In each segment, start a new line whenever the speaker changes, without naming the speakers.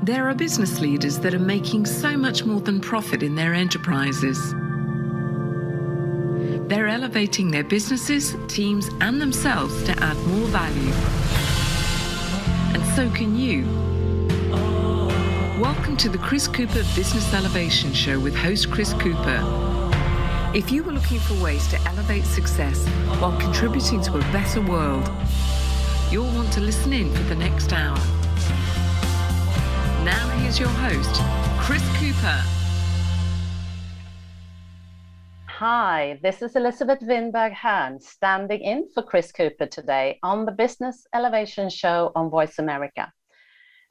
There are business leaders that are making so much more than profit in their enterprises. They're elevating their businesses, teams, and themselves to add more value. And so can you. Welcome to the Chris Cooper Business Elevation Show with host Chris Cooper. If you were looking for ways to elevate success while contributing to a better world, you'll want to listen in for the next hour. Now here's your host, Chris Cooper.
Hi, this is Elizabeth Winberg-Hahn standing in for Chris Cooper today on the Business Elevation Show on Voice America.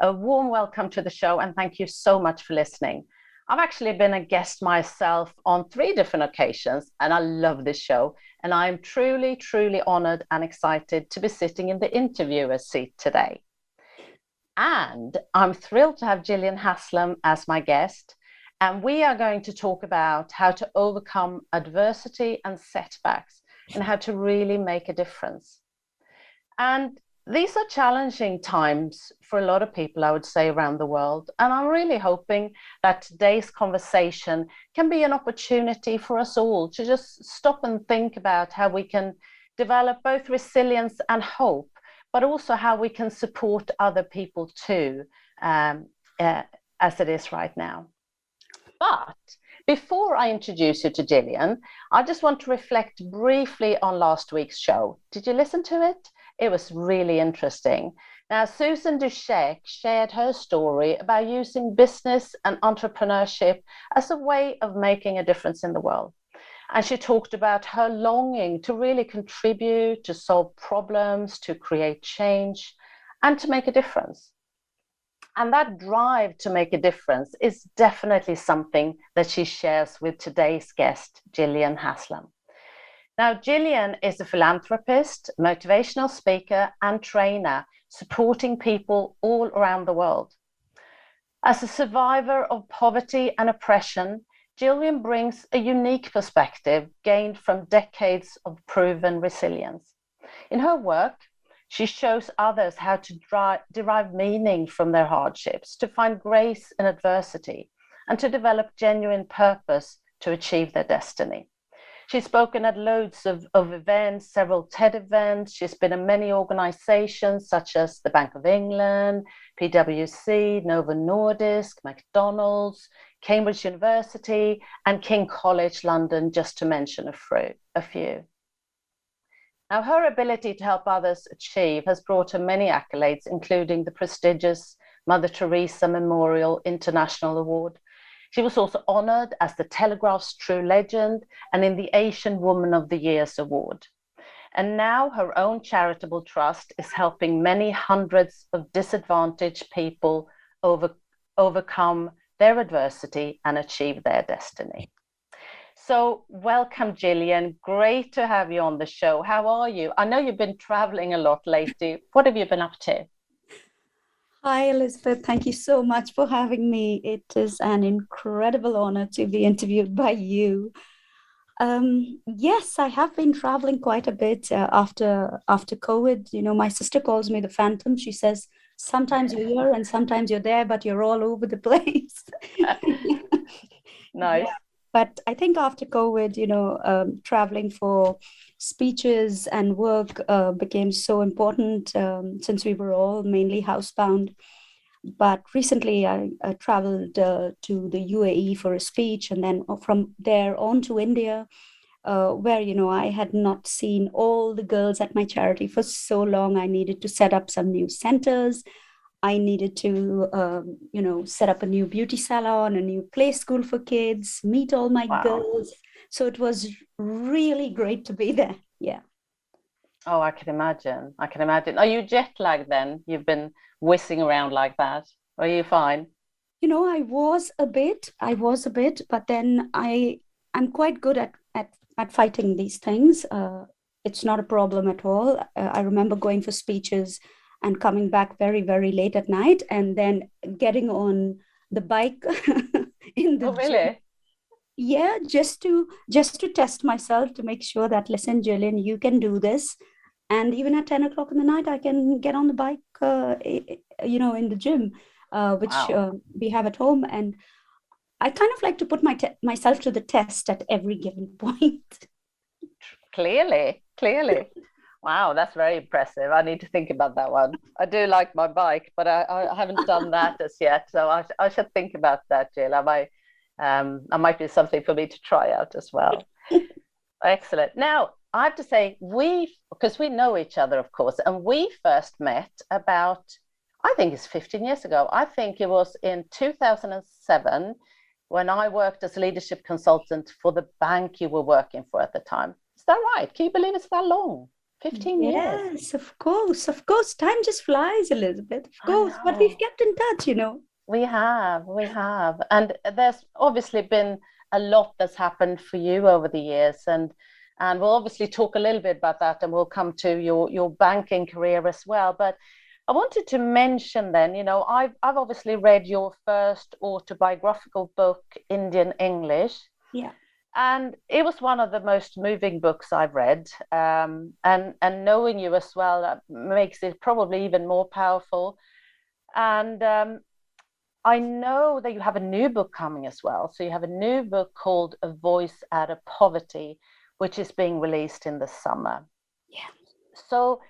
A warm welcome to the show and thank you so much for listening. I've actually been a guest myself on 3 different occasions and I love this show. And I'm truly, truly honored and excited to be sitting in the interviewer's seat today. And I'm thrilled to have Gillian Haslam as my guest. And we are going to talk about how to overcome adversity and setbacks and how to really make a difference. And these are challenging times for a lot of people, I would say, around the world. And I'm really hoping that today's conversation can be an opportunity for us all to just stop and think about how we can develop both resilience and hope, but also how we can support other people too, as it is right now. But before I introduce you to Gillian, I just want to reflect briefly on last week's show. Did you listen to it? It was really interesting. Now, Susan Dushek shared her story about using business and entrepreneurship as a way of making a difference in the world. And she talked about her longing to really contribute, to solve problems, to create change, and to make a difference. And that drive to make a difference is definitely something that she shares with today's guest, Gillian Haslam. Now, Gillian is a philanthropist, motivational speaker, and trainer, supporting people all around the world. As a survivor of poverty and oppression, Gillian brings a unique perspective gained from decades of proven resilience. In her work, she shows others how to derive meaning from their hardships, to find grace in adversity, and to develop genuine purpose to achieve their destiny. She's spoken at loads of events, several TED events. She's been in many organizations such as the Bank of England, PwC, Novo Nordisk, McDonald's, Cambridge University, and King College London, just to mention a few. Now, her ability to help others achieve has brought her many accolades, including the prestigious Mother Teresa Memorial International Award. She was also honored as the Telegraph's True Legend and in the Asian Woman of the Year's Award. And now her own charitable trust is helping many hundreds of disadvantaged people overcome their adversity and achieve their destiny. So welcome, Gillian. Great to have you on the show. How are you? I know you've been traveling a lot lately. What have you been up to?
Hi, Elizabeth. Thank you so much for having me. It is an incredible honor to be interviewed by you. Yes, I have been traveling quite a bit after COVID. You know, my sister calls me the Phantom. She says, sometimes you're here and sometimes you're there, but you're all over the place.
Nice.
Yeah. But I think after COVID, traveling for speeches and work became so important since we were all mainly housebound. But recently I traveled to the UAE for a speech, and then from there on to India, where, I had not seen all the girls at my charity for so long. I needed to set up some new centers. I needed to, set up a new beauty salon, a new play school for kids, meet all my girls. So it was really great to be there. Yeah.
Oh, I can imagine. Are you jet lagged then? You've been whizzing around like that. Are you fine?
I was a bit, but then I'm quite good at fighting these things. It's not a problem at all. I remember going for speeches and coming back very, very late at night and then getting on the bike in the
Oh, really?
gym. Yeah, just to test myself to make sure that, listen, Gillian, you can do this. And even at 10 o'clock in the night, I can get on the bike, in the gym. which
Wow.
we have at home. And I kind of like to put myself to the test at every given point.
Clearly, clearly. Wow, that's very impressive. I need to think about that one. I do like my bike, but I haven't done that as yet. So I should think about that, Jill. I might be something for me to try out as well. Excellent. Now, I have to say, because we know each other, of course, and we first met about, I think it's 15 years ago. I think it was in 2007 when I worked as a leadership consultant for the bank you were working for at the time. Is that right? Can you believe it's that long? 15 years.
Yes, of course, of course. Time just flies, Elizabeth, of
I
course. But we've
know.
kept in touch, you know.
We have. And there's obviously been a lot that's happened for you over the years. And we'll obviously talk a little bit about that and we'll come to your banking career as well. But I wanted to mention then, I've obviously read your first autobiographical book, Indian English,
Yeah.
and it was one of the most moving books I've read. And knowing you as well makes it probably even more powerful. And I know that you have a new book coming as well. So you have a new book called A Voice Out of Poverty, which is being released in the summer.
Yeah.
So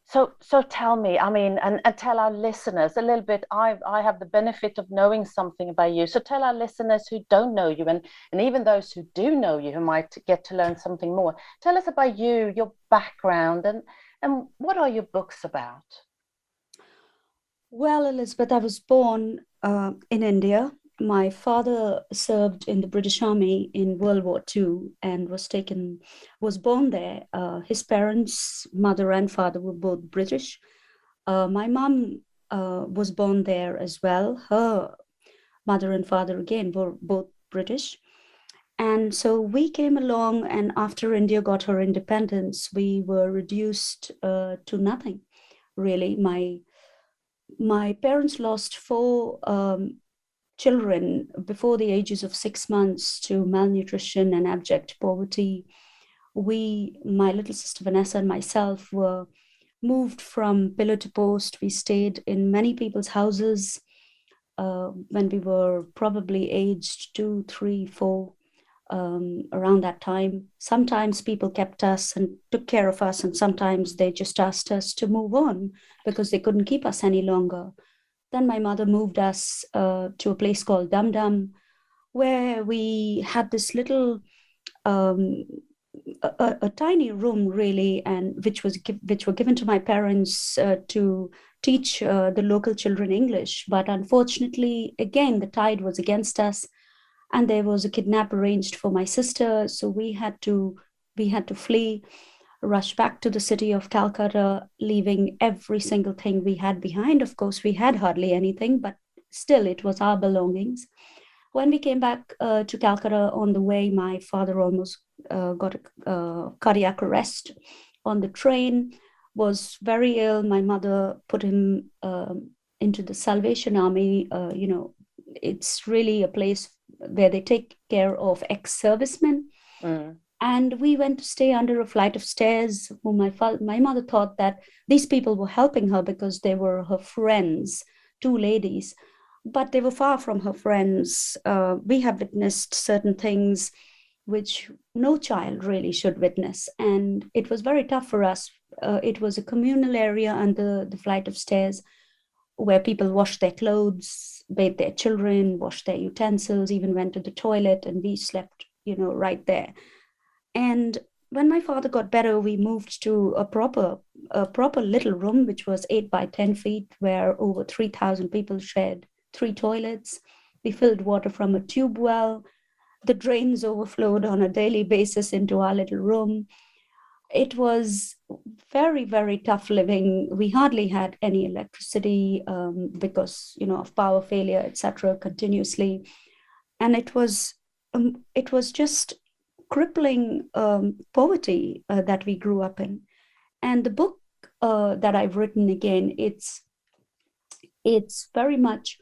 so tell me, I mean, and tell our listeners a little bit. I have the benefit of knowing something about you. So tell our listeners who don't know you, and even those who do know you, who might get to learn something more. Tell us about you, your background, and what are your books about?
Well, Elizabeth, I was born in India. My father served in the British Army in World War II and was born there. His parents, mother and father, were both British. My mom was born there as well. Her mother and father, again, were both British. And so we came along, and after India got her independence, we were reduced to nothing, really. My parents lost four children before the ages of 6 months to malnutrition and abject poverty. My little sister Vanessa and myself, were moved from pillar to post. We stayed in many people's houses when we were probably aged 2, 3, 4, around that time. Sometimes people kept us and took care of us, and sometimes they just asked us to move on because they couldn't keep us any longer. Then my mother moved us to a place called Dum Dum, where we had this little, um, a tiny room really, and which were given to my parents to teach the local children English. But unfortunately, again, the tide was against us, and there was a kidnap arranged for my sister, so we had to flee, rush back to the city of Calcutta, leaving every single thing we had behind. Of course, we had hardly anything, but still, it was our belongings. When we came back to Calcutta, on the way, my father almost got a cardiac arrest on the train, was very ill. My mother put him into the Salvation Army. It's really a place where they take care of ex-servicemen.
Mm.
And we went to stay under a flight of stairs, who my mother thought that these people were helping her because they were her friends, two ladies, but they were far from her friends. We have witnessed certain things which no child really should witness, and it was very tough for us. It was a communal area under the flight of stairs where people washed their clothes, bathed their children, washed their utensils, even went to the toilet, and we slept, right there. And when my father got better, we moved to a proper little room, which was 8 by 10 feet, where over 3,000 people shared 3 toilets. We filled water from a tube well. The drains overflowed on a daily basis into our little room. It was very, very tough living. We hardly had any electricity because, of power failure, etc., continuously. And it was just crippling poverty that we grew up in. And the book that I've written, again, it's very much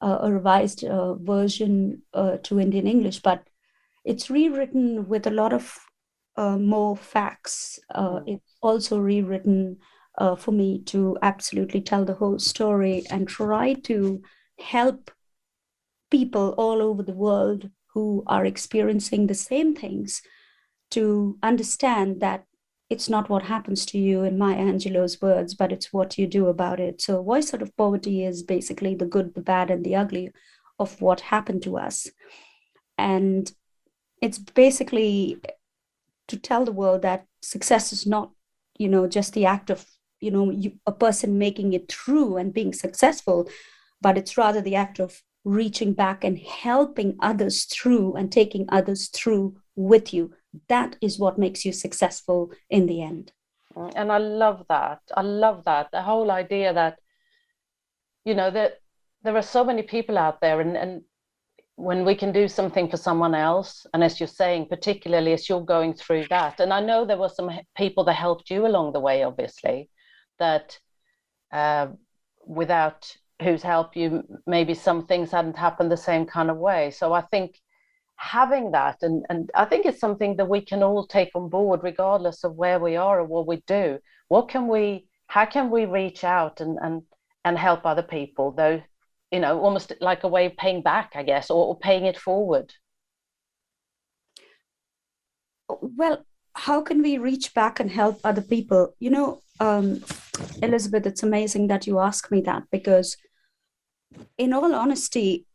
a revised version to Indian English, but it's rewritten with a lot of more facts. It's also rewritten for me to absolutely tell the whole story and try to help people all over the world who are experiencing the same things to understand that it's not what happens to you, in Maya Angelou's words, but it's what you do about it. So Voice Out of Poverty is basically the good, the bad, and the ugly of what happened to us. And it's basically to tell the world that success is not, just the act of, a person making it through and being successful, but it's rather the act of reaching back and helping others through and taking others through with you. That is what makes you successful in the end.
And I love that. The whole idea that, that there are so many people out there, and when we can do something for someone else, and as you're saying, particularly as you're going through that, and I know there were some people that helped you along the way, obviously, that without whose help you, maybe some things hadn't happened the same kind of way. So I think having that, and I think it's something that we can all take on board, regardless of where we are or what we do. How can we reach out and help other people, though, almost like a way of paying back, I guess, or paying it forward?
Well, how can we reach back and help other people? Elizabeth, it's amazing that you ask me that, because in all honesty,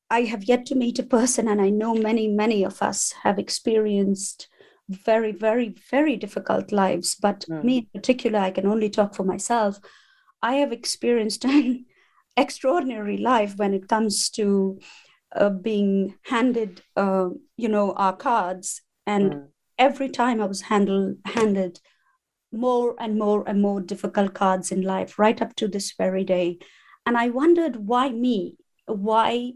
I have yet to meet a person, and I know many, many of us have experienced very, very, very difficult lives. But me in particular, I can only talk for myself. I have experienced an extraordinary life when it comes to being handed, our cards. And every time I was handed more and more and more difficult cards in life, right up to this very day. And I wondered, why me? Why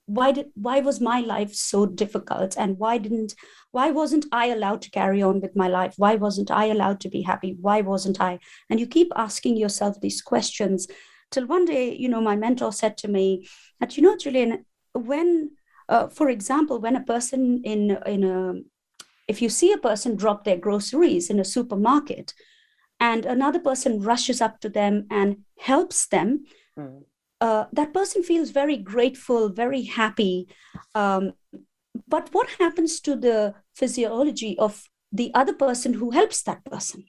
was my life so difficult? And why wasn't I allowed to carry on with my life? Why wasn't I allowed to be happy? Why wasn't I? And you keep asking yourself these questions till one day, my mentor said to me that, Gillian, when, for example, when a person if you see a person drop their groceries in a supermarket and another person rushes up to them and helps them, that person feels very grateful, very happy. But what happens to the physiology of the other person who helps that person?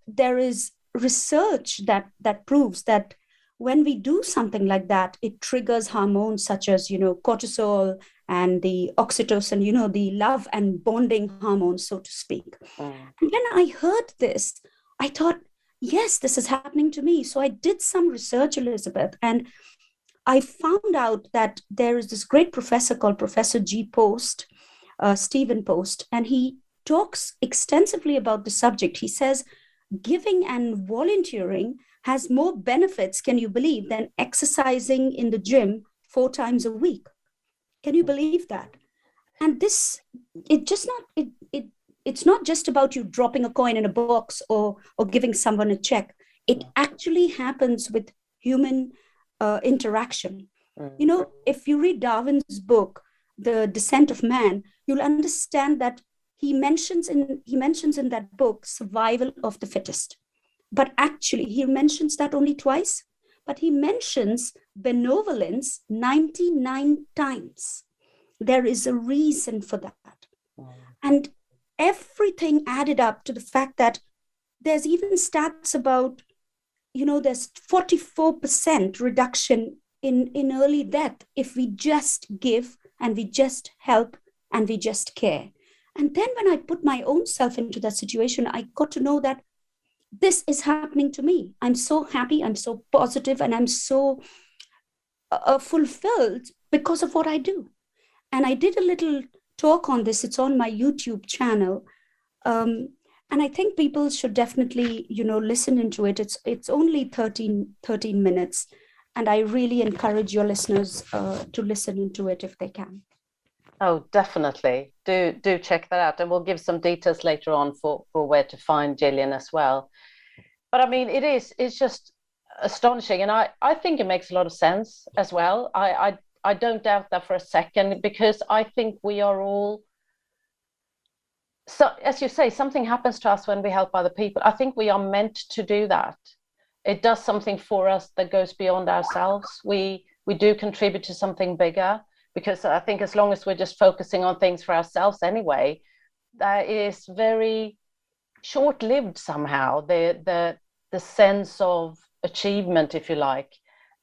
There is research that proves that when we do something like that, it triggers hormones such as, cortisol and the oxytocin, the love and bonding hormones, so to speak. And when I heard this, I thought, yes, this is happening to me. So I did some research, Elizabeth, and I found out that there is this great professor called Professor G. Post, Stephen Post, and he talks extensively about the subject. He says, giving and volunteering has more benefits, can you believe, than exercising in the gym 4 times a week. Can you believe that? And it's not just about you dropping a coin in a box or giving someone a check. It actually happens with human interaction. If you read Darwin's book, The Descent of Man, you'll understand that he mentions in that book survival of the fittest. But actually, he mentions that only twice. But he mentions benevolence 99 times. There is a reason for that. And everything added up to the fact that there's even stats about, there's 44% reduction in early death if we just give and we just help and we just care. And then when I put my own self into that situation, I got to know that this is happening to me. I'm so happy, I'm so positive, and I'm so fulfilled because of what I do. And I did a little talk on this. It's on my YouTube channel. And I think people should definitely, listen into it. It's only 13 minutes. And I really encourage your listeners to listen into it if they can.
Oh, definitely. Do check that out. And we'll give some details later on for where to find Gillian as well. But I mean, it's just astonishing. And I think it makes a lot of sense as well. I don't doubt that for a second, because I think we are all, so as you say, something happens to us when we help other people. I think we are meant to do that. it does something for us that goes beyond ourselves. We do contribute to something bigger, because I think as long as we're just focusing on things for ourselves anyway, that is very short-lived somehow, the sense of achievement, if you like.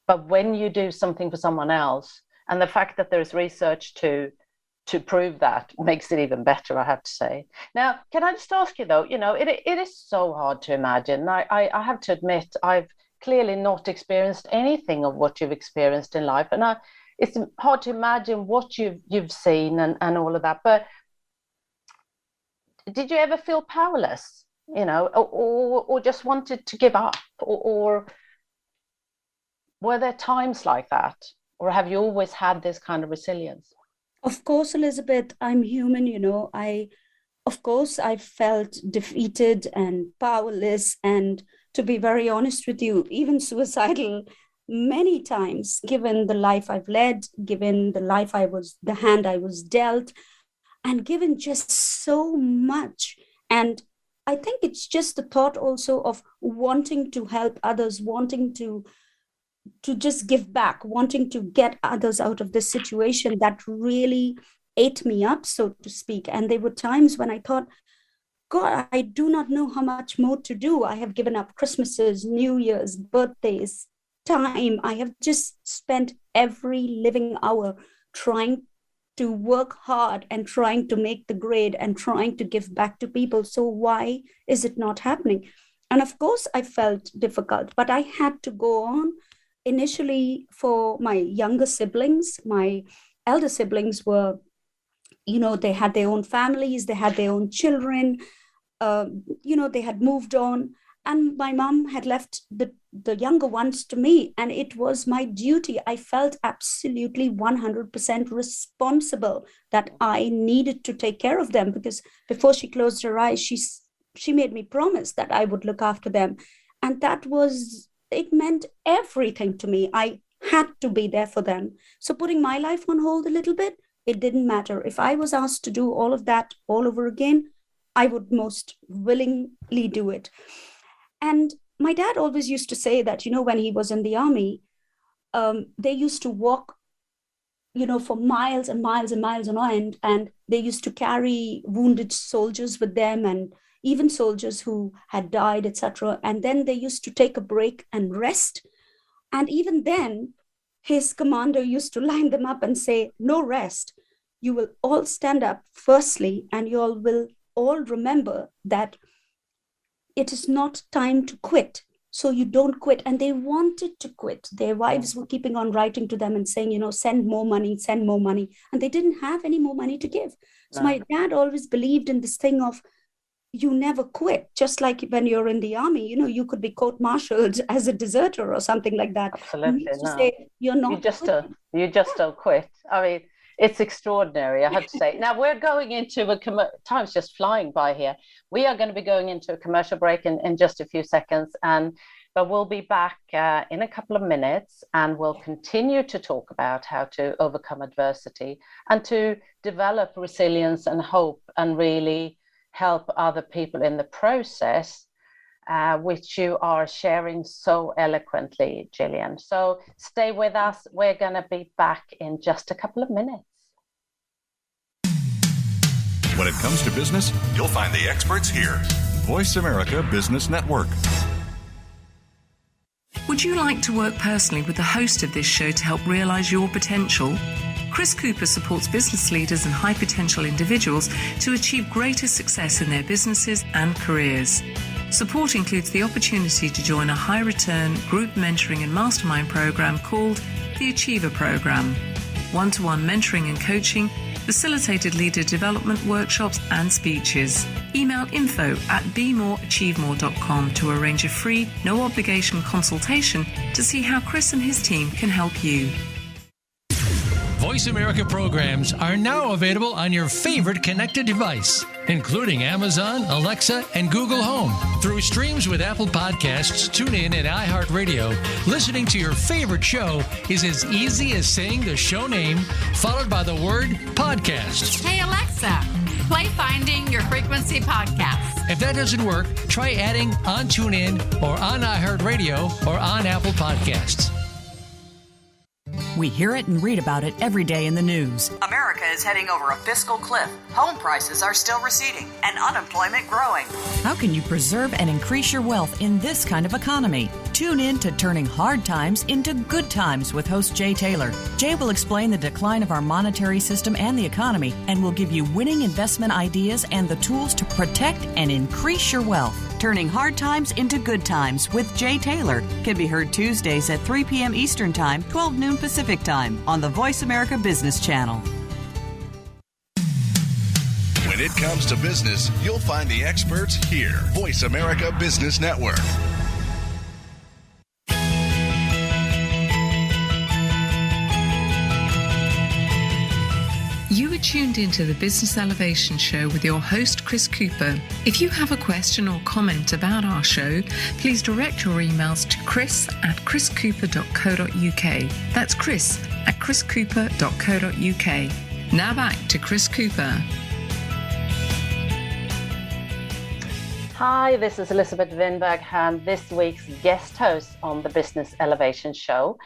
But when you do something for someone else, and the fact that there's research to prove that, makes it even better, I have to say. Now, can I just ask you though, it is so hard to imagine. I have to admit, I've clearly not experienced anything of what you've experienced in life, and it's hard to imagine what you've seen and all of that. But did you ever feel powerless, or just wanted to give up, or were there times like that, or have you always had this kind of resilience?
Of course, Elizabeth, I'm human, I felt defeated and powerless, and to be very honest with you, even suicidal many times, given the life I've led, given the hand I was dealt, and given just so much. And I think it's just the thought also of wanting to help others, wanting to just give back, wanting to get others out of this situation that really ate me up, so to speak. And there were times when I thought, God, I do not know how much more to do. I have given up Christmases, New Year's, birthdays, time. I have just spent every living hour trying to work hard and trying to make the grade and trying to give back to people. So why is it not happening? And of course, I felt difficult, but I had to go on. Initially, for my younger siblings, my elder siblings were, they had their own families, they had their own children, they had moved on. And my mom had left the younger ones to me, and it was my duty. I felt absolutely 100% responsible that I needed to take care of them, because before she closed her eyes, she made me promise that I would look after them. And it meant everything to me. I had to be there for them. So putting my life on hold a little bit, it didn't matter. If I was asked to do all of that all over again, I would most willingly do it. And my dad always used to say that, when he was in the army, they used to walk, for miles and miles and miles on end, and they used to carry wounded soldiers with them, and even soldiers who had died, etc. And then they used to take a break and rest. And even then, his commander used to line them up and say, no rest. You will all stand up firstly, and you all will all remember that it is not time to quit. So you don't quit. And they wanted to quit. Their wives were keeping on writing to them and saying, send more money. And they didn't have any more money to give. So my dad always believed in this thing of, you never quit. Just like when you're in the army, you could be court-martialed as a deserter or something like that.
Absolutely.
Say, you're not.
You just don't quit. I mean, it's extraordinary, I have to say. Now we're going into time's just flying by here. We are going to be going into a commercial break in just a few seconds, but we'll be back in a couple of minutes, and we'll continue to talk about how to overcome adversity and to develop resilience and hope, and really help other people in the process, which you are sharing so eloquently, Gillian. So stay with us. We're going to be back in just a couple of minutes.
When it comes to business, you'll find the experts here. Voice America Business Network.
Would you like to work personally with the host of this show to help realize your potential? Chris Cooper supports business leaders and high potential individuals to achieve greater success in their businesses and careers. Support includes the opportunity to join a high return group mentoring and mastermind program called the Achiever Program. One-to-one mentoring and coaching, facilitated leader development workshops and speeches. Email info@bemoreachievemore.com to arrange a free, no obligation consultation to see how Chris and his team can help you.
Voice America programs are now available on your favorite connected device, including Amazon, Alexa, and Google Home. Through streams with Apple Podcasts, TuneIn, and iHeartRadio, listening to your favorite show is as easy as saying the show name followed by the word podcast.
Hey, Alexa, play Finding Your Frequency podcast.
If that doesn't work, try adding on TuneIn or on iHeartRadio or on Apple Podcasts.
We hear it and read about it every day in the news.
America is heading over a fiscal cliff. Home prices are still receding and unemployment growing.
How can you preserve and increase your wealth in this kind of economy? Tune in to Turning Hard Times into Good Times with host Jay Taylor. Jay will explain the decline of our monetary system and the economy and will give you winning investment ideas and the tools to protect and increase your wealth. Turning Hard Times into Good Times with Jay Taylor can be heard Tuesdays at 3 p.m. Eastern Time, 12 noon Pacific Time on the Voice America Business Channel.
When it comes to business, you'll find the experts here. Voice America Business Network.
You are tuned into the Business Elevation Show with your host, Chris Cooper. If you have a question or comment about our show, please direct your emails to chris@chriscooper.co.uk. That's chris@chriscooper.co.uk. Now back to Chris Cooper.
Hi, this is Elizabeth Winberg Hand, this week's guest host on the Business Elevation Show.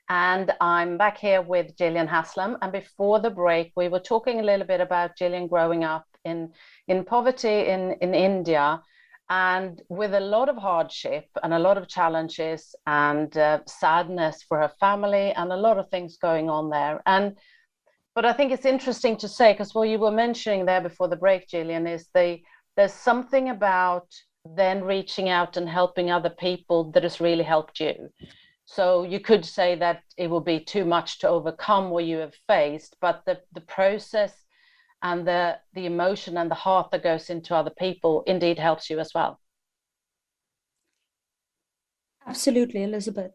And I'm back here with Gillian Haslam. And before the break, we were talking a little bit about Gillian growing up in poverty in India, and with a lot of hardship and a lot of challenges and sadness for her family and a lot of things going on there. But I think it's interesting to say, because what you were mentioning there before the break, Gillian, is there's something about then reaching out and helping other people that has really helped you. So you could say that it will be too much to overcome what you have faced, but the process and the emotion and the heart that goes into other people indeed helps you as well.
Absolutely, Elizabeth.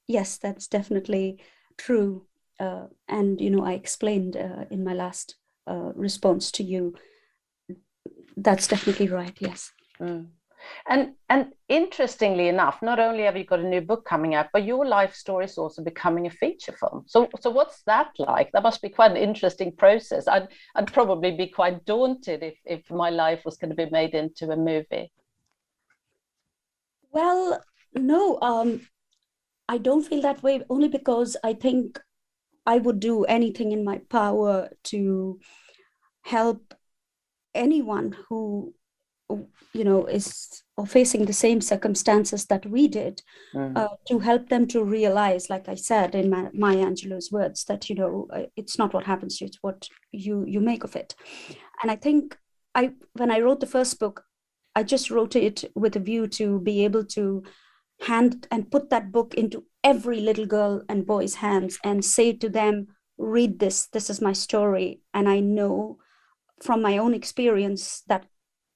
Yes, that's definitely true. And, I explained in my last response to you, that's definitely right, yes.
Mm. And interestingly enough, not only have you got a new book coming out, but your life story is also becoming a feature film. So what's that like? That must be quite an interesting process. I'd probably be quite daunted if my life was going to be made into a movie.
Well, no, I don't feel that way, only because I think I would do anything in my power to help anyone who is facing the same circumstances that we did, to help them to realize, like I said in Maya Angelou's words, that it's not what happens to you, it's what you make of it. And I think when I wrote the first book, I just wrote it with a view to be able to hand and put that book into every little girl and boy's hands and say to them, read this is my story. And I know from my own experience that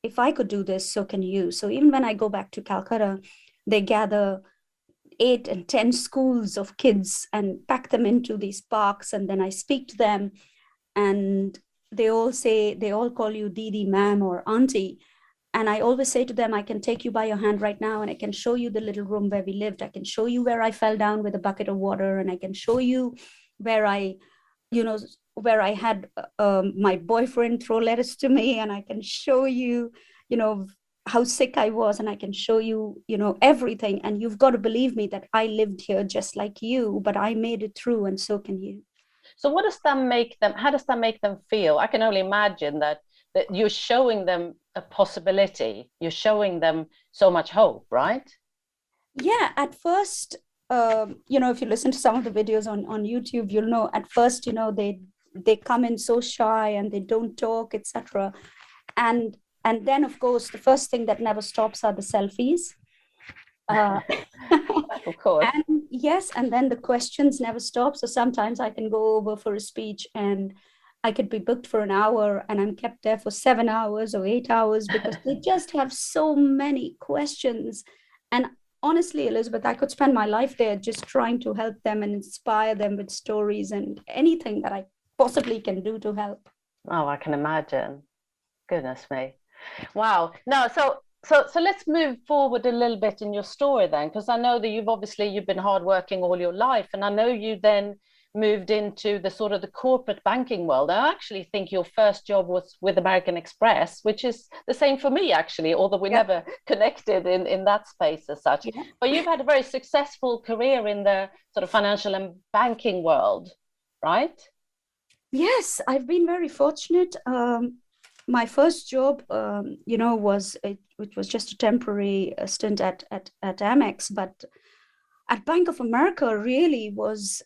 if I could do this, so can you. So even when I go back to Calcutta, they gather 8 and 10 schools of kids and pack them into these parks. And then I speak to them and they all call you Didi, ma'am, or auntie. And I always say to them, I can take you by your hand right now and I can show you the little room where we lived. I can show you where I fell down with a bucket of water, and I can show you where I had my boyfriend throw letters to me, and I can show you, how sick I was, and I can show you, everything. And you've got to believe me that I lived here just like you, but I made it through, and so can you.
So how does that make them feel? I can only imagine that you're showing them a possibility. You're showing them so much hope, right?
Yeah, at first, if you listen to some of the videos on YouTube, you'll know at first, they come in so shy and they don't talk, etc. And then, of course, the first thing that never stops are the selfies.
Of course.
And yes, and then the questions never stop. So sometimes I can go over for a speech and I could be booked for an hour and I'm kept there for 7 hours or 8 hours because they just have so many questions. And honestly, Elizabeth, I could spend my life there just trying to help them and inspire them with stories and anything that I possibly can do to help.
Oh, I can imagine. Goodness me. Wow. No, so let's move forward a little bit in your story then, because I know that you've been hardworking all your life, and I know you then moved into the sort of the corporate banking world. I actually think your first job was with American Express, which is the same for me, actually, although we never connected in that space as such. Yeah. But you've had a very successful career in the sort of financial and banking world, right?
Yes, I've been very fortunate. My first job, it was just a temporary stint at Amex, but at Bank of America really was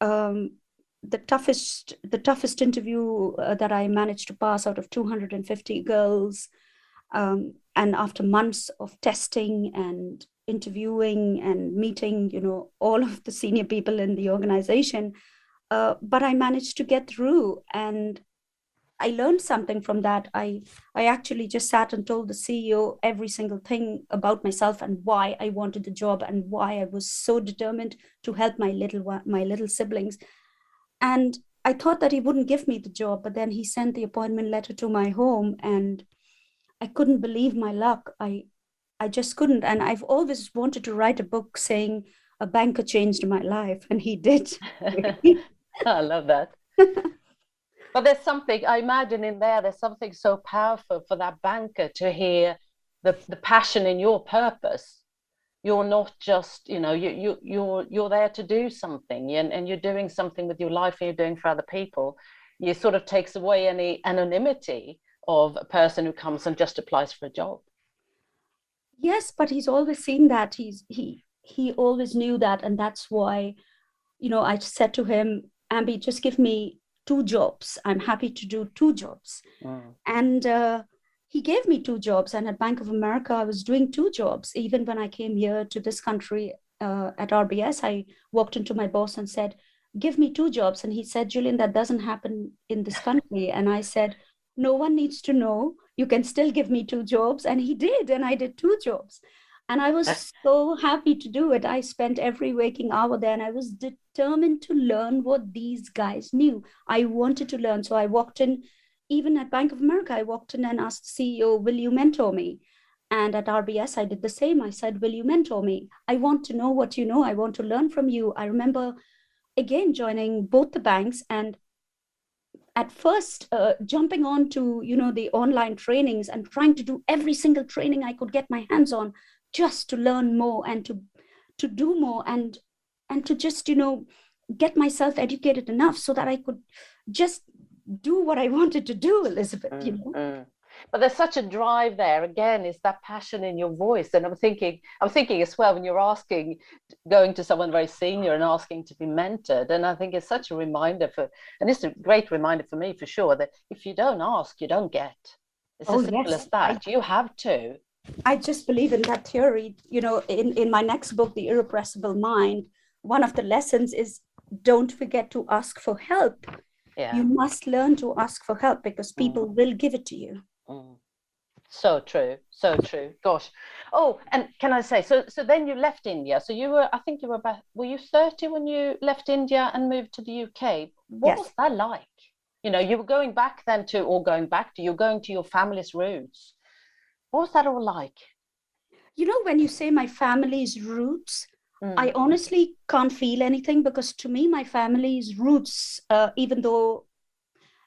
the toughest interview that I managed to pass out of 250 girls. And after months of testing and interviewing and meeting, all of the senior people in the organization, but I managed to get through, and I learned something from that. I actually just sat and told the CEO every single thing about myself and why I wanted the job and why I was so determined to help my little siblings. And I thought that he wouldn't give me the job, but then he sent the appointment letter to my home, and I couldn't believe my luck. I just couldn't. And I've always wanted to write a book saying a banker changed my life, and he did.
I love that. But there's something, I imagine there's something so powerful for that banker to hear the passion in your purpose. You're not just, you're there to do something, and you're doing something with your life and you're doing for other people. It sort of takes away any anonymity of a person who comes and just applies for a job.
Yes, but he's always seen that. He always knew that. And that's why, I said to him, Ambi, just give me 2 jobs. I'm happy to do 2 jobs. And he gave me 2 jobs. And at Bank of America, I was doing 2 jobs. Even when I came here to this country at RBS, I walked into my boss and said, give me 2 jobs. And he said, Julian, that doesn't happen in this country. And I said, no one needs to know. You can still give me 2 jobs. And he did. And I did 2 jobs. And I was so happy to do it. I spent every waking hour there, and I was determined to learn what these guys knew. I wanted to learn. So I walked in, even at Bank of America, I walked in and asked the CEO, will you mentor me? And at RBS, I did the same. I said, will you mentor me? I want to know what you know. I want to learn from you. I remember, again, joining both the banks, and at first jumping on to, the online trainings and trying to do every single training I could get my hands on, just to learn more and to do more and to just, get myself educated enough so that I could just do what I wanted to do, Elizabeth,
But there's such a drive there. Again, is that passion in your voice. And I'm thinking as well, when you're going to someone very senior and asking to be mentored. And I think it's such a reminder and it's a great reminder for me, for sure, that if you don't ask, you don't get. It's as simple as that. You have to.
I just believe in that theory. In my next book, The Irrepressible Mind, one of the lessons is don't forget to ask for help. Yeah. You must learn to ask for help because people will give it to you.
So true. Gosh. Oh, and can I say, so then you left India. So were you 30 when you left India and moved to the UK? What was that like? You were going back then you're going to your family's roots. What was that all like?
When you say my family's roots, I honestly can't feel anything, because to me, my family's roots, even though,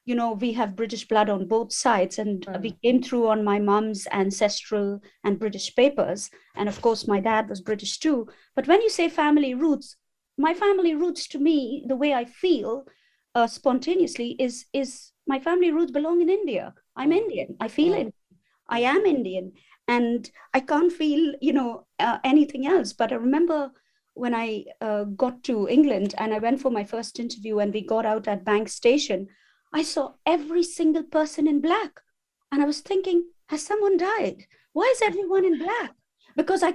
we have British blood on both sides, and we came through on my mom's ancestral and British papers. And of course, my dad was British too. But when you say family roots, my family roots to me, the way I feel spontaneously is my family roots belong in India. I'm Indian. I feel it. I am Indian, and I can't feel, anything else. But I remember when I got to England and I went for my first interview, and we got out at Bank Station, I saw every single person in black. And I was thinking, has someone died? Why is everyone in black? Because I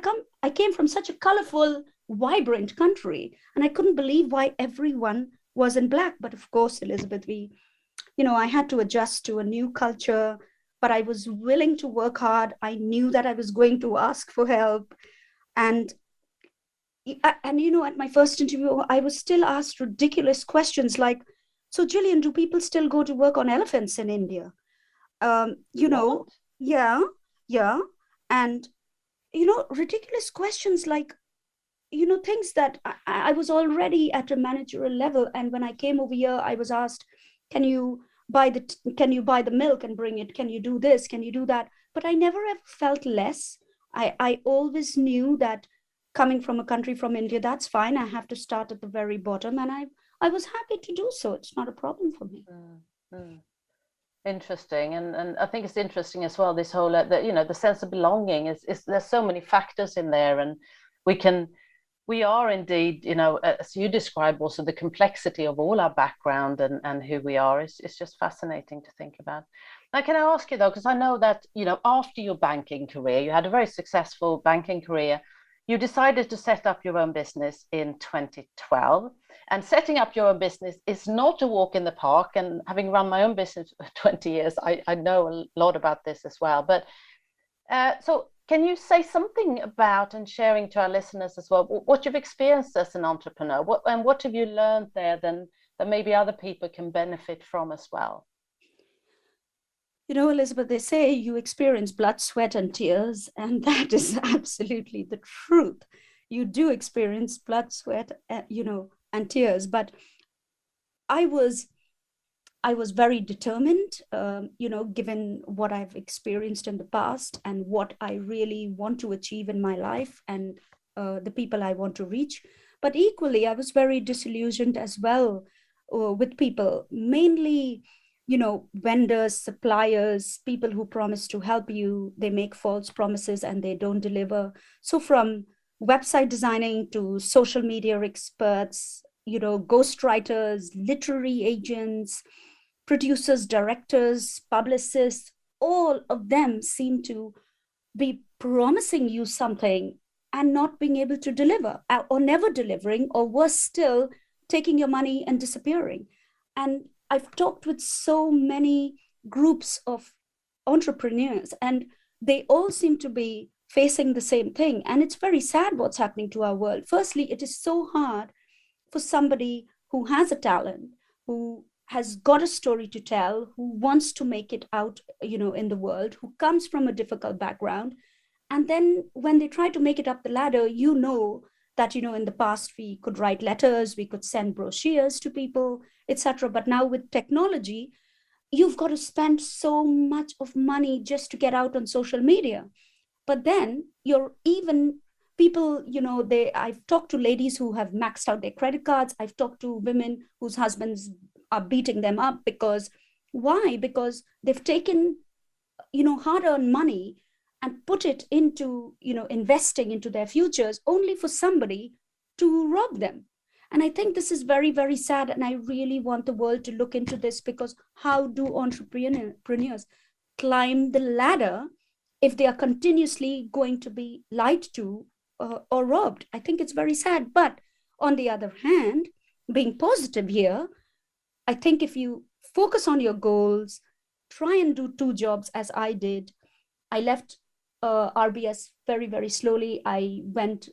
came from such a colorful, vibrant country, and I couldn't believe why everyone was in black. But of course, Elizabeth, I had to adjust to a new culture. But I was willing to work hard. I knew that I was going to ask for help. And at my first interview, I was still asked ridiculous questions like, so Gillian, do people still go to work on elephants in India? Yeah. And, ridiculous questions like, things that I was already at a managerial level. And when I came over here, I was asked, can you buy the milk and bring it? Can you do this? Can you do that? But I never ever felt less. I always knew that coming from a country from India, that's fine. I have to start at the very bottom. And I was happy to do so. It's not a problem for me.
Mm. Interesting. And I think it's interesting as well, this whole, the sense of belonging is there's so many factors in there. And we are indeed, as you describe also the complexity of all our background and who we are is just fascinating to think about. Now, can I ask you though, because I know that, after your banking career, you had a very successful banking career, you decided to set up your own business in 2012. And setting up your own business is not a walk in the park. And having run my own business for 20 years, I know a lot about this as well. But so can you say something about and sharing to our listeners as well, what you've experienced as an entrepreneur? What have you learned there then that maybe other people can benefit from as well?
Elizabeth, they say you experience blood, sweat, and tears, and that is absolutely the truth. You do experience blood, sweat, and tears. But I was very determined, given what I've experienced in the past and what I really want to achieve in my life and the people I want to reach. But equally, I was very disillusioned as well with people, mainly vendors, suppliers, people who promise to help you. They make false promises and they don't deliver. So from website designing to social media experts, ghostwriters, literary agents, producers, directors, publicists, all of them seem to be promising you something and not being able to deliver, or never delivering, or worse still, taking your money and disappearing. And I've talked with so many groups of entrepreneurs, and they all seem to be facing the same thing. And it's very sad what's happening to our world. Firstly, it is so hard for somebody who has a talent, who has got a story to tell, who wants to make it out, in the world, who comes from a difficult background. And then when they try to make it up the ladder, that, in the past, we could write letters, we could send brochures to people, etc. But now with technology, you've got to spend so much of money just to get out on social media. But then people, I've talked to ladies who have maxed out their credit cards. I've talked to women whose husbands are beating them up why? Because they've taken, hard-earned money and put it into, investing into their futures only for somebody to rob them. And I think this is very, very sad. And I really want the world to look into this, because how do entrepreneurs climb the ladder if they are continuously going to be lied to or robbed? I think it's very sad. But on the other hand, being positive here, I think if you focus on your goals, try and do 2 jobs as I did. I left RBS very, very slowly. I went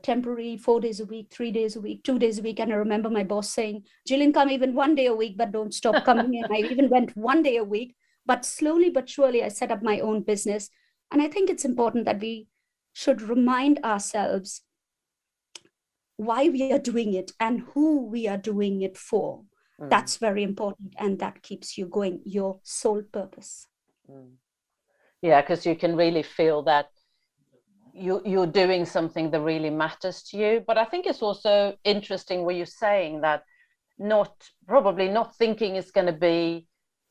temporary, 4 days a week, 3 days a week, 2 days a week. And I remember my boss saying, Gillian, come even 1 day a week, but don't stop coming in. I even went 1 day a week. But slowly but surely, I set up my own business. And I think it's important that we should remind ourselves why we are doing it and who we are doing it for. That's very important. And that keeps you going, your sole purpose.
Yeah, because you can really feel that you're doing something that really matters to you. But I think it's also interesting where you're saying that probably not thinking it's going to be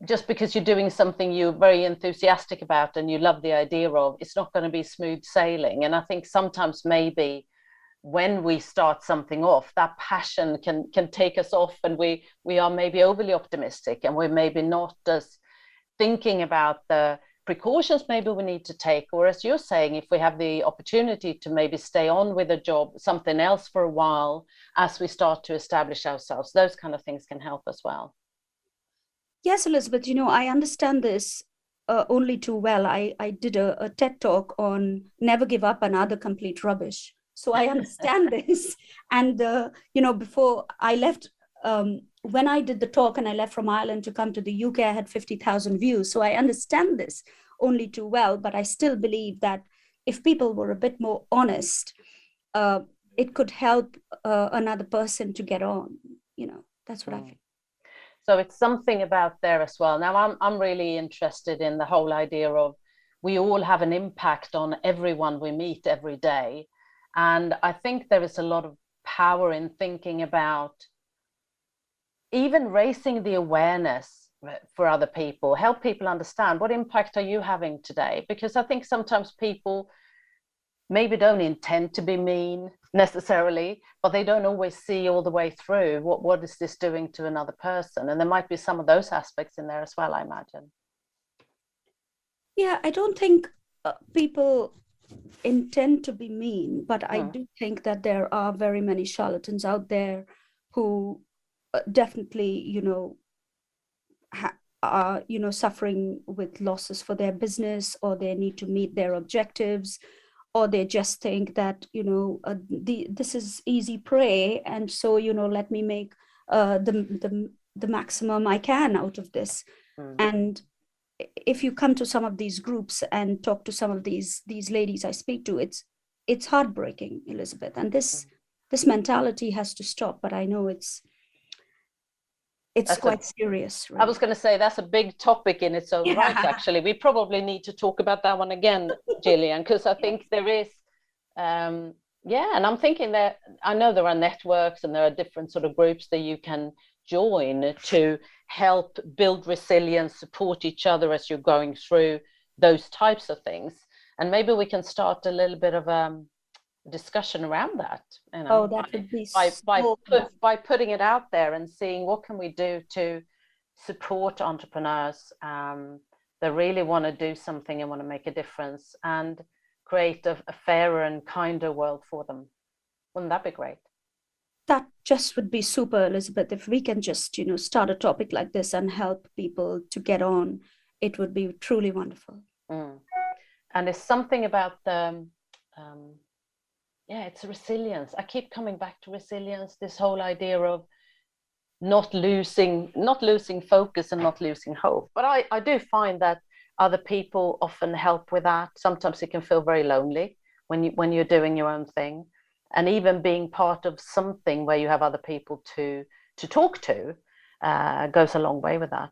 just because you're doing something you're very enthusiastic about and you love the idea of, it's not going to be smooth sailing. And I think sometimes maybe when we start something off, that passion can take us off, and we are maybe overly optimistic, and we're maybe not as thinking about the precautions maybe we need to take, or as you're saying, if we have the opportunity to maybe stay on with a job, something else for a while as we start to establish ourselves, those kind of things can help as well.
Yes, Elizabeth, I understand this only too well. I did a TED talk on never give up and other complete rubbish. So I understand this. And, before I left, when I did the talk and I left from Ireland to come to the UK, I had 50,000 views. So I understand this only too well. But I still believe that if people were a bit more honest, it could help another person to get on. That's what I feel.
So it's something about there as well. Now I'm really interested in the whole idea of we all have an impact on everyone we meet every day. And I think there is a lot of power in thinking about even raising the awareness for other people, help people understand what impact are you having today? Because I think sometimes people maybe don't intend to be mean necessarily, but they don't always see all the way through what is this doing to another person. And there might be some of those aspects in there as well, I imagine.
Yeah, I don't think people intend to be mean, but I do think that there are very many charlatans out there who definitely, are, suffering with losses for their business, or they need to meet their objectives, or they just think that, this is easy prey. And so, let me make the maximum I can out of this. And if you come to some of these groups and talk to some of these ladies I speak to, it's heartbreaking, Elizabeth. And this mentality has to stop. But I know it's quite serious. Really.
I was going to say that's a big topic in its own right, actually. We probably need to talk about that one again, Gillian, because I think there is, and I'm thinking that I know there are networks and there are different sort of groups that you can join to help build resilience, support each other as you're going through those types of things. And maybe we can start a little bit of discussion around that.
That would be
by putting it out there and seeing what can we do to support entrepreneurs that really want to do something and want to make a difference and create a fairer and kinder world for them. Wouldn't that be great?
That just would be super, Elizabeth. If we can just, start a topic like this and help people to get on, it would be truly wonderful.
And there's something about the it's resilience. I keep coming back to resilience, this whole idea of not losing focus and not losing hope. But I do find that other people often help with that. Sometimes it can feel very lonely when you're doing your own thing. And even being part of something where you have other people to talk to goes a long way with that.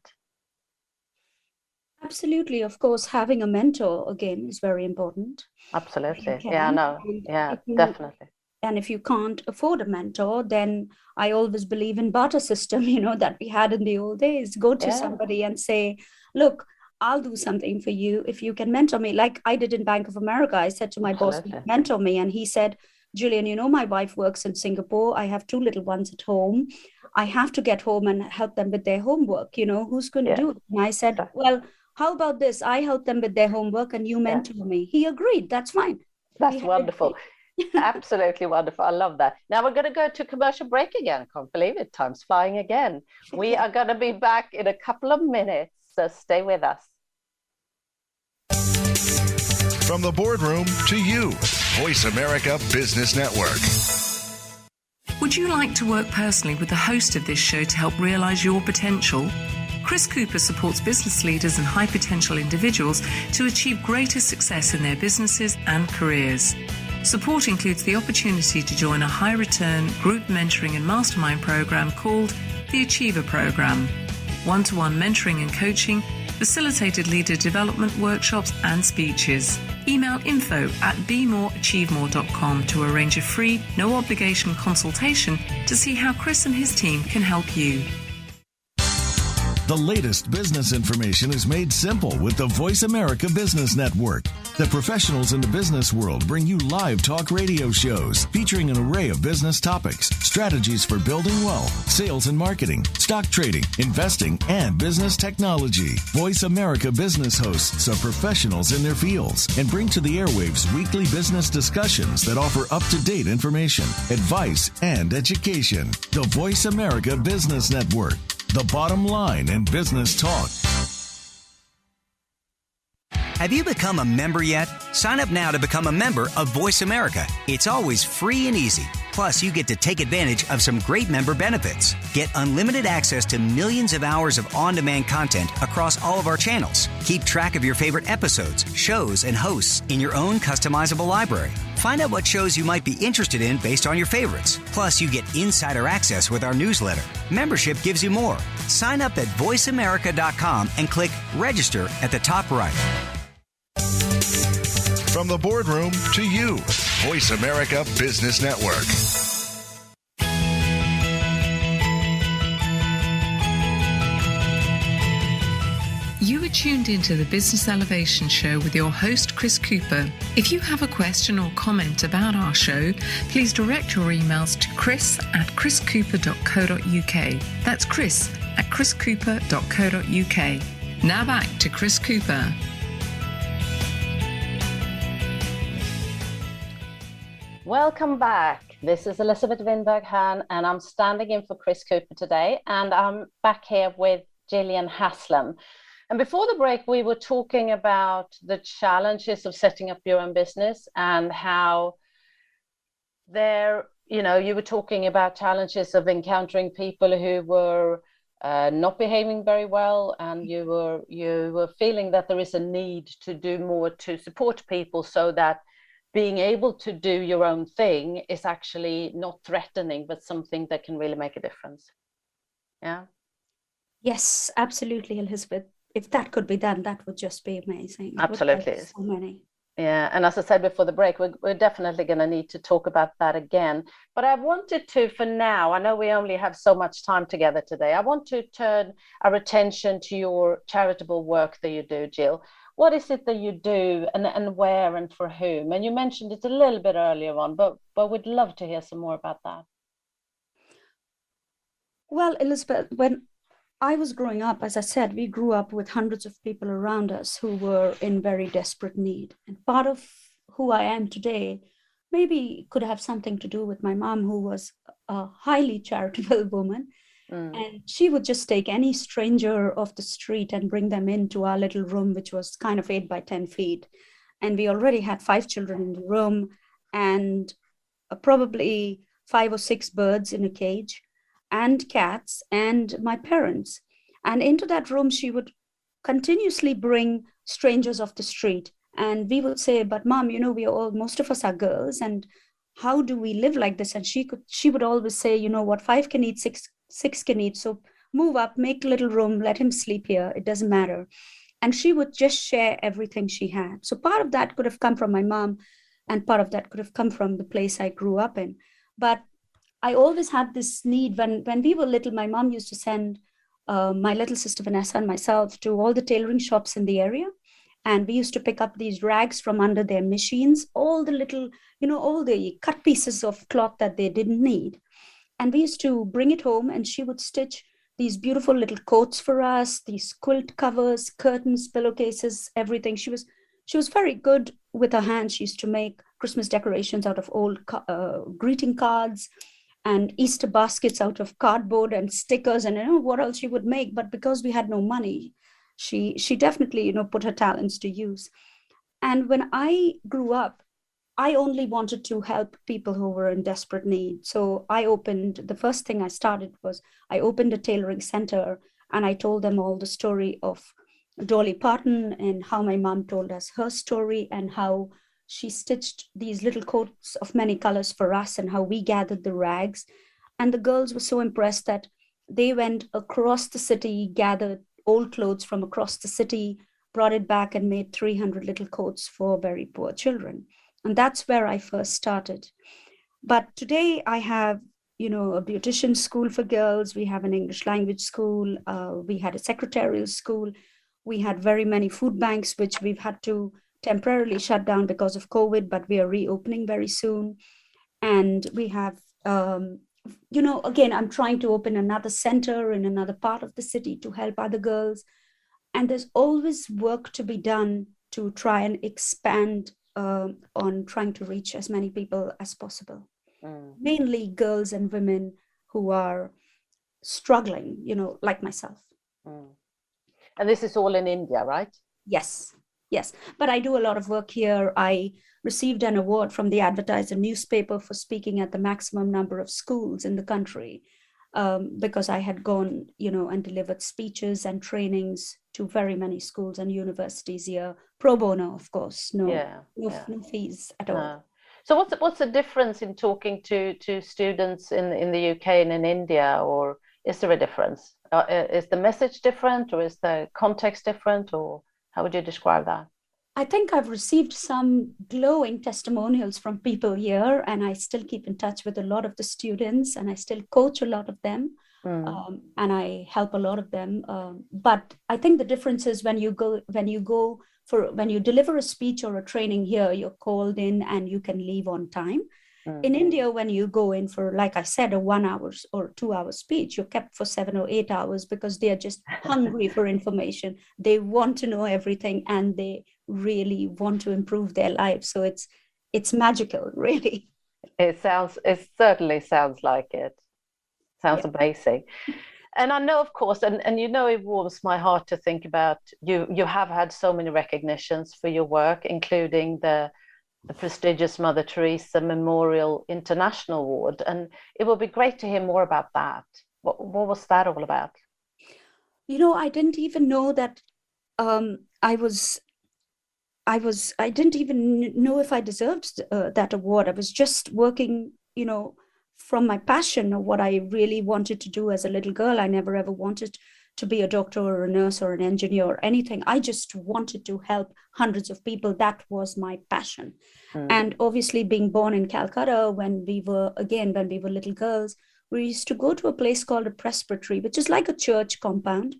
Absolutely. Of course, having a mentor, again, is very important.
Absolutely. Definitely.
And if you can't afford a mentor, then I always believe in barter system, that we had in the old days. Go to somebody and say, look, I'll do something for you if you can mentor me. Like I did in Bank of America. I said to my boss, mentor me. And he said, Gillian, my wife works in Singapore. I have 2 little ones at home. I have to get home and help them with their homework. Who's going to do it? And I said, well, how about this? I help them with their homework and you mentor me. He agreed. That's fine.
That's wonderful. Absolutely wonderful. I love that. Now we're going to go to commercial break again. I can't believe it. Time's flying again. We are going to be back in a couple of minutes. So stay with us.
From the boardroom to you, Voice America Business Network.
Would you like to work personally with the host of this show to help realize your potential? Chris Cooper supports business leaders and high potential individuals to achieve greater success in their businesses and careers. Support includes the opportunity to join a high return group mentoring and mastermind program called the Achiever Program. One-to-one mentoring and coaching, facilitated leader development workshops and speeches. Email info@bemoreachievemore.com to arrange a free, no obligation consultation to see how Chris and his team can help you.
The latest business information is made simple with the Voice America Business Network. The professionals in the business world bring you live talk radio shows featuring an array of business topics, strategies for building wealth, sales and marketing, stock trading, investing, and business technology. Voice America Business hosts are professionals in their fields and bring to the airwaves weekly business discussions that offer up-to-date information, advice, and education. The Voice America Business Network. The bottom line in business talk.
Have you become a member yet? Sign up now to become a member of Voice America. It's always free and easy. Plus, you get to take advantage of some great member benefits. Get unlimited access to millions of hours of on-demand content across all of our channels. Keep track of your favorite episodes, shows, and hosts in your own customizable library. Find out what shows you might be interested in based on your favorites. Plus, you get insider access with our newsletter. Membership gives you more. Sign up at voiceamerica.com and click register at the top right.
From the boardroom to you, Voice America Business Network.
You are tuned into the Business Elevation Show with your host, Chris Cooper. If you have a question or comment about our show, please direct your emails to chris@chriscooper.co.uk. That's chris@chriscooper.co.uk. Now back to Chris Cooper.
Welcome back. This is Elizabeth Winberg Hahn, and I'm standing in for Chris Cooper today. And I'm back here with Gillian Haslam. And before the break, we were talking about the challenges of setting up your own business and how you were talking about challenges of encountering people who were not behaving very well, and you were feeling that there is a need to do more to support people so that being able to do your own thing is actually not threatening, but something that can really make a difference. Yeah.
Yes, absolutely, Elizabeth. If that could be done, that would just be amazing.
Absolutely.
So many.
Yeah, and as I said before the break, we're definitely going to need to talk about that again. But I wanted to, for now, I know we only have so much time together today, I want to turn our attention to your charitable work that you do, Jill. What is it that you do, and where and for whom? And you mentioned it a little bit earlier on, but we'd love to hear some more about that.
Well, Elizabeth, when I was growing up, as I said, we grew up with hundreds of people around us who were in very desperate need. And part of who I am today maybe could have something to do with my mom, who was a highly charitable woman. And she would just take any stranger off the street and bring them into our little room, which was kind of 8 by 10 feet. And we already had 5 children in the room and probably 5 or 6 birds in a cage and cats and my parents. And into that room, she would continuously bring strangers off the street. And we would say, but Mom, most of us are girls, and how do we live like this? And she would always say, you know what, 5 can eat, six can eat. So move up, make a little room, let him sleep here. It doesn't matter. And she would just share everything she had. So part of that could have come from my mom, and part of that could have come from the place I grew up in. But I always had this need. When we were little, my mom used to send my little sister Vanessa and myself to all the tailoring shops in the area. And we used to pick up these rags from under their machines, all the little, all the cut pieces of cloth that they didn't need. And we used to bring it home, and she would stitch these beautiful little coats for us, these quilt covers, curtains, pillowcases, everything. She was very good with her hands. She used to make Christmas decorations out of old greeting cards and Easter baskets out of cardboard and stickers, and what else she would make. But because we had no money, she definitely, put her talents to use. And when I grew up, I only wanted to help people who were in desperate need. So the first thing I started was I opened a tailoring center, and I told them all the story of Dolly Parton and how my mom told us her story and how she stitched these little coats of many colors for us and how we gathered the rags. And the girls were so impressed that they went across the city, gathered old clothes from across the city, brought it back and made 300 little coats for very poor children. And that's where I first started. But today I have, a beautician school for girls. We have an English language school. We had a secretarial school. We had very many food banks, which we've had to temporarily shut down because of COVID, but we are reopening very soon. And we have, again, I'm trying to open another center in another part of the city to help other girls. And there's always work to be done to try and expand on trying to reach as many people as possible. Mainly girls and women who are struggling, like myself.
And this is all in India, right?
Yes. But I do a lot of work here. I received an award from the Advertiser newspaper for speaking at the maximum number of schools in the country, because I had gone, and delivered speeches and trainings to very many schools and universities here, pro bono, of course, no fees at all.
So what's the difference in talking to students in the UK and in India, or is there a difference? Is the message different, or is the context different, or how would you describe that?
I think I've received some glowing testimonials from people here, and I still keep in touch with a lot of the students, and I still coach a lot of them, and I help a lot of them. But I think the difference is when you deliver a speech or a training here, you're called in and you can leave on time. In India, when you go in for, like I said, a 1 hour or 2 hour speech, you're kept for 7 or 8 hours because they are just hungry for information. They want to know everything, and they really want to improve their lives. So it's magical, really.
It certainly sounds like it. Sounds amazing. And I know, of course, and you know, it warms my heart to think about you have had so many recognitions for your work, including the prestigious Mother Teresa Memorial International Award. And it would be great to hear more about that. What was that all about?
You know, I didn't even know that I didn't even know if I deserved that award. I was just working, you know, from my passion of what I really wanted to do as a little girl. I never ever wanted to be a doctor or a nurse or an engineer or anything. I just wanted to help hundreds of people. That was my passion. And obviously, being born in Calcutta, when we were little girls, we used to go to a place called a presbytery, which is like a church compound.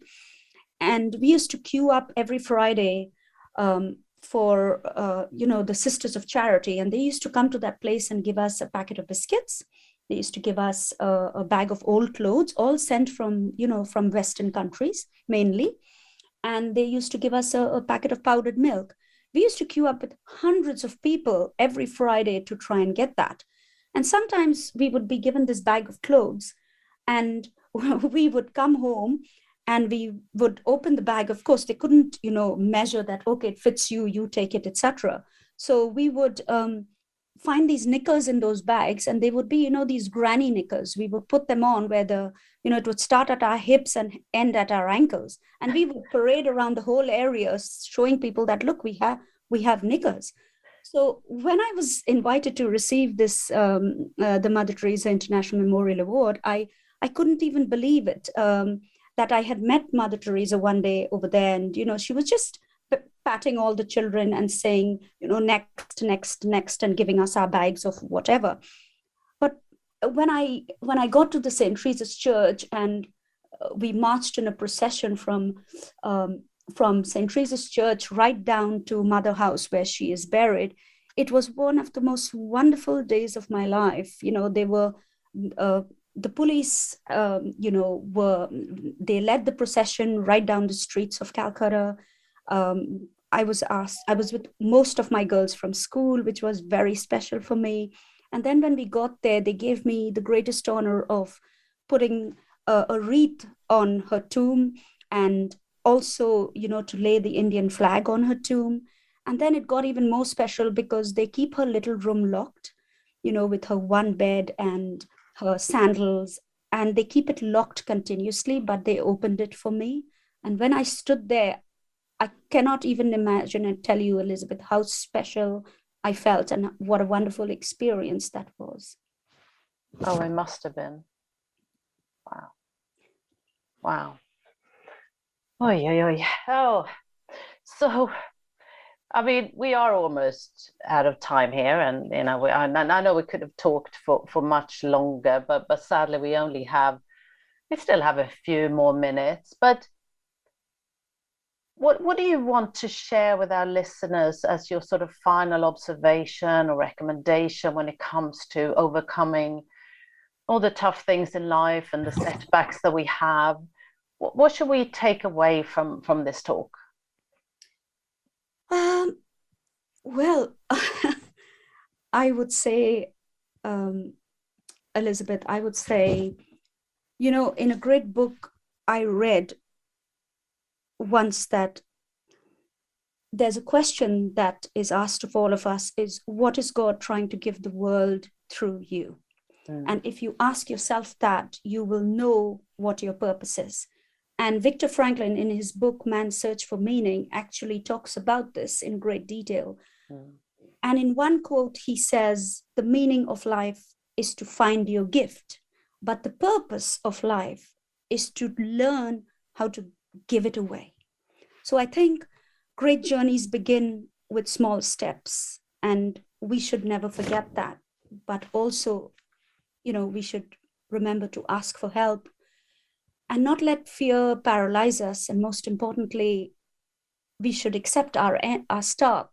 And we used to queue up every Friday for the Sisters of Charity. And they used to come to that place and give us a packet of biscuits. They used to give us a bag of old clothes, all sent from Western countries mainly. And they used to give us a packet of powdered milk. We used to queue up with hundreds of people every Friday to try and get that. And sometimes we would be given this bag of clothes, and we would come home and we would open the bag. Of course, they couldn't, measure that, okay, it fits you, you take it, etc. So we would find these knickers in those bags, and they would be, these granny knickers. We would put them on where it would start at our hips and end at our ankles. And we would parade around the whole area showing people that, look, we have knickers. So when I was invited to receive this, the Mother Teresa International Memorial Award, I couldn't even believe it, that I had met Mother Teresa one day over there. And, she was just patting all the children and saying, next, next, next, and giving us our bags of whatever. But when I got to the St. Teresa's Church, and we marched in a procession from St. Teresa's Church right down to Mother House where she is buried, it was one of the most wonderful days of my life. They were the police, they led the procession right down the streets of Calcutta. I was with most of my girls from school, which was very special for me. And then when we got there, they gave me the greatest honor of putting a wreath on her tomb, and also, to lay the Indian flag on her tomb. And then it got even more special because they keep her little room locked, with her one bed and her sandals, and they keep it locked continuously, but they opened it for me. And when I stood there, I cannot even imagine and tell you, Elizabeth, how special I felt and what a wonderful experience that was.
Oh, it must have been. Wow. Oh, so, I mean, we are almost out of time here, and I know we could have talked for much longer, but sadly we still have a few more minutes. But what do you want to share with our listeners as your sort of final observation or recommendation when it comes to overcoming all the tough things in life and the setbacks that we have? What should we take away from this talk?
Well, I would say, Elizabeth, in a great book I read once, that there's a question that is asked of all of us is, what is God trying to give the world through you? And if you ask yourself that, you will know what your purpose is. And Viktor Frankl, in his book, Man's Search for Meaning, actually talks about this in great detail. And in one quote, he says, the meaning of life is to find your gift, but the purpose of life is to learn how to give it away. So I think great journeys begin with small steps, and we should never forget that. But also, we should remember to ask for help and not let fear paralyze us. And most importantly, we should accept our start,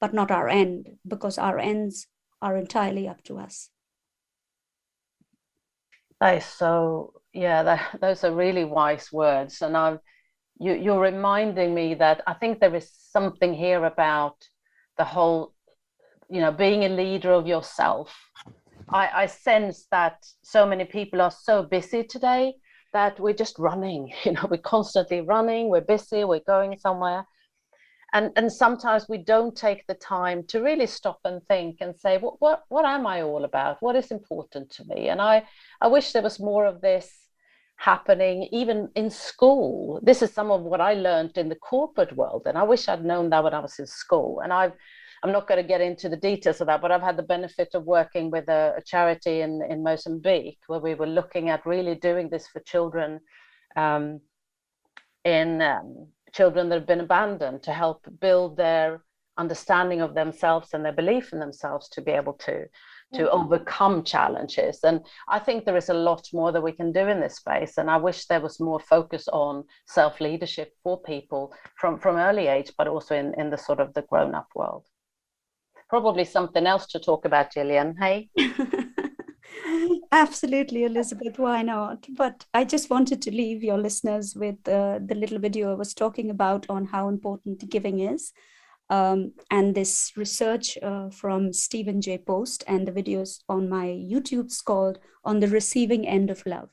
but not our end, because our ends are entirely up to us.
That is so, those are really wise words. And you're reminding me that I think there is something here about the whole, being a leader of yourself. I sense that so many people are so busy today that we're just running, we're constantly running, we're busy, we're going somewhere. And sometimes we don't take the time to really stop and think and say, what am I all about? What is important to me? And I wish there was more of this happening even in school. This is some of what I learned in the corporate world, and I wish I'd known that when I was in school. And I'm not going to get into the details of that, but I've had the benefit of working with a charity in Mozambique, where we were looking at really doing this for children children that have been abandoned, to help build their understanding of themselves and their belief in themselves to be able to overcome challenges. And I think there is a lot more that we can do in this space. And I wish there was more focus on self-leadership for people from early age, but also in the sort of the grown-up world. Probably something else to talk about, Gillian, hey?
Absolutely, Elizabeth, why not? But I just wanted to leave your listeners with the little video I was talking about on how important giving is. And this research from Stephen J. Post, and the videos on my YouTube's called On the Receiving End of Love.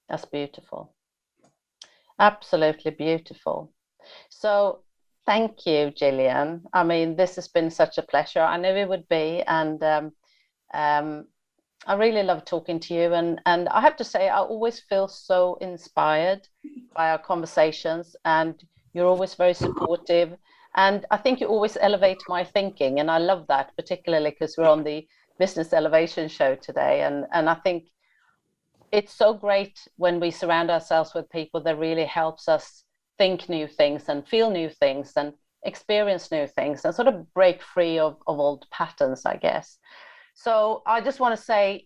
That's beautiful. Absolutely beautiful. So thank you, Gillian. I mean, this has been such a pleasure. I knew it would be. And I really love talking to you. And I have to say, I always feel so inspired by our conversations, and you're always very supportive. And I think you always elevate my thinking. And I love that, particularly because we're on the Business Elevation show today. And I think it's so great when we surround ourselves with people that really helps us think new things and feel new things and experience new things and sort of break free of old patterns, I guess. So I just want to say,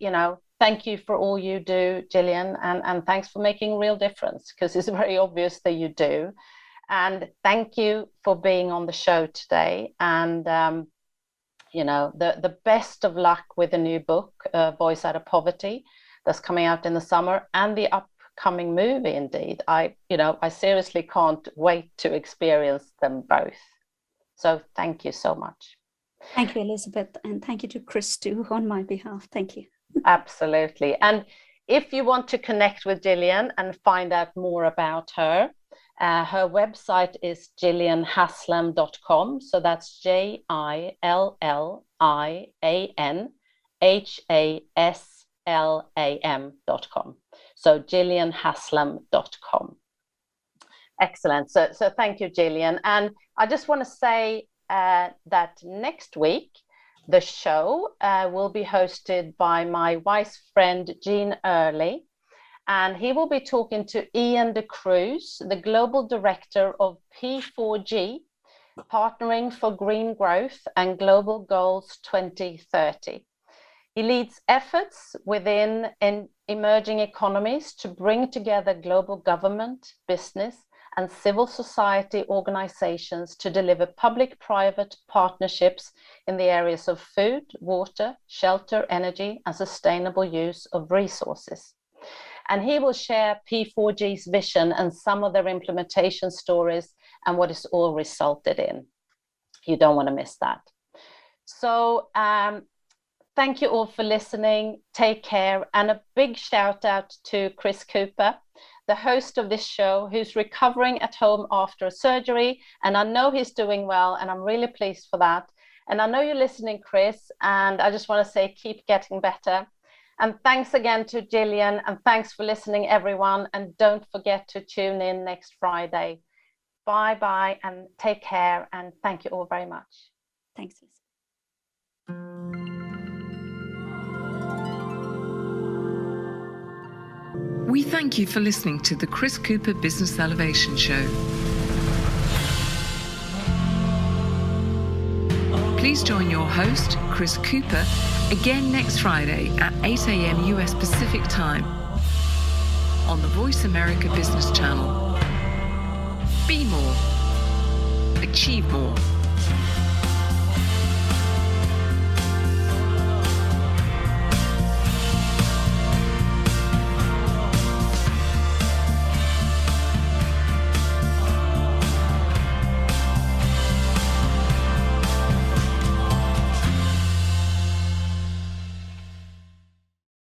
thank you for all you do, Gillian, and thanks for making a real difference, because it's very obvious that you do. And thank you for being on the show today. And, the best of luck with the new book, Voice Out of Poverty, that's coming out in the summer, and the upcoming movie, indeed. I seriously can't wait to experience them both. So thank you so much.
Thank you, Elizabeth. And thank you to Chris, too, on my behalf. Thank you.
Absolutely. And if you want to connect with Gillian and find out more about her, her website is gillianhaslam.com. So that's JILLIANHASLAM.com. So gillianhaslam.com. Excellent. So thank you, Gillian. And I just want to say that next week, the show will be hosted by my wise friend, Gene Early, and he will be talking to Ian de Cruz, the Global Director of P4G, Partnering for Green Growth and Global Goals 2030. He leads efforts within emerging economies to bring together global government, business, and civil society organizations to deliver public-private partnerships in the areas of food, water, shelter, energy, and sustainable use of resources. And he will share P4G's vision and some of their implementation stories and what it's all resulted in. You don't want to miss that. So thank you all for listening. Take care. And a big shout out to Chris Cooper, the host of this show, who's recovering at home after a surgery. And I know he's doing well, and I'm really pleased for that. And I know you're listening, Chris, and I just want to say, keep getting better. And thanks again to Gillian, and thanks for listening, everyone. And don't forget to tune in next Friday. Bye-bye, and take care, and thank you all very much.
Thanks, Lisa.
We thank you for listening to the Chris Cooper Business Elevation Show. Please join your host, Chris Cooper, again next Friday at 8 a.m. US Pacific Time on the Voice America Business Channel. Be more. Achieve more.